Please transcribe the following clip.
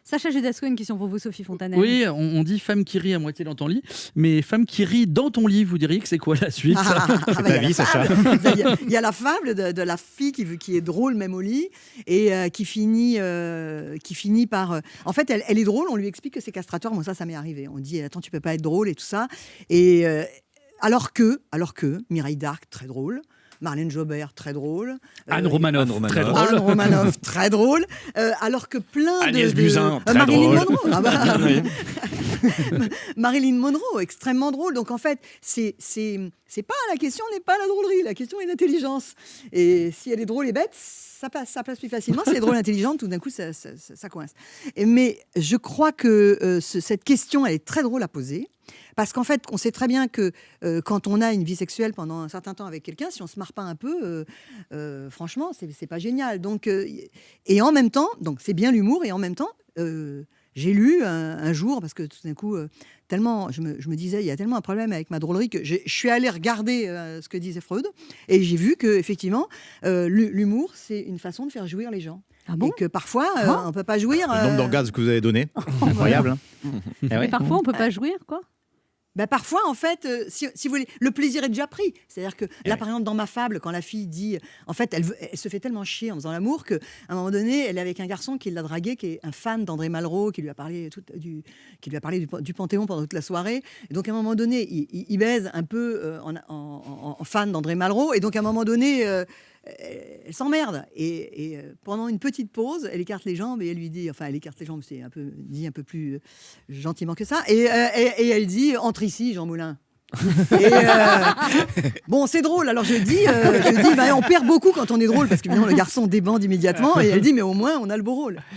Sacha Judasco, une question pour vous, Sophie Fontanelle. Oui, on dit femme qui rit à moitié dans ton lit, mais femme qui rit dans ton lit, vous diriez que c'est quoi la suite? C'est ta vie, Sacha. Il y a la fable de la fille qui est drôle même au lit et qui finit par... en fait, elle est drôle, on lui explique que c'est castrateur. Moi, ça m'est arrivé. On dit, attends, tu peux pas être drôle et tout ça. Et alors que Mireille Darc, très drôle. Marlène Jobert, très drôle. Anne Romanoff, très drôle. Anne Romanoff, très drôle. Alors que plein Agnès Buzyn, très Marilyn drôle. Monroe. Ah bah, Marilyn Monroe, extrêmement drôle. Donc en fait, c'est pas la question n'est pas la drôlerie, la question est l'intelligence. Et si elle est drôle et bête, ça passe plus facilement. Si elle est drôle et intelligente, tout d'un coup, ça coince. Mais je crois que cette question, elle est très drôle à poser. Parce qu'en fait, on sait très bien que quand on a une vie sexuelle pendant un certain temps avec quelqu'un, si on se marre pas un peu, franchement, c'est pas génial. Donc, et en même temps, donc c'est bien l'humour, et en même temps, j'ai lu un jour, parce que tout d'un coup, tellement, je me disais, il y a tellement un problème avec ma drôlerie que je suis allée regarder ce que disait Freud, et j'ai vu que effectivement, l'humour, c'est une façon de faire jouir les gens. Ah bon? Et que parfois, on peut pas jouir. Le nombre d'orgasmes que vous avez donné, incroyable. Mais parfois, on peut pas jouir, quoi. Ben parfois, en fait, si vous voulez, le plaisir est déjà pris. C'est-à-dire que là, par exemple, dans ma fable, quand la fille dit... En fait, elle se fait tellement chier en faisant l'amour qu'à un moment donné, elle est avec un garçon qui l'a dragué, qui est un fan d'André Malraux, qui lui a parlé du Panthéon pendant toute la soirée. Et donc, à un moment donné, il baise un peu en fan d'André Malraux. Et donc, à un moment donné... elle s'emmerde et pendant une petite pause, elle écarte les jambes et elle lui dit, enfin elle écarte les jambes, c'est dit un peu plus gentiment que ça, et elle dit, entre ici Jean Moulin. Et bon, c'est drôle. Alors je dis bah, on perd beaucoup quand on est drôle parce que le garçon débande immédiatement et elle dit mais au moins on a le beau rôle.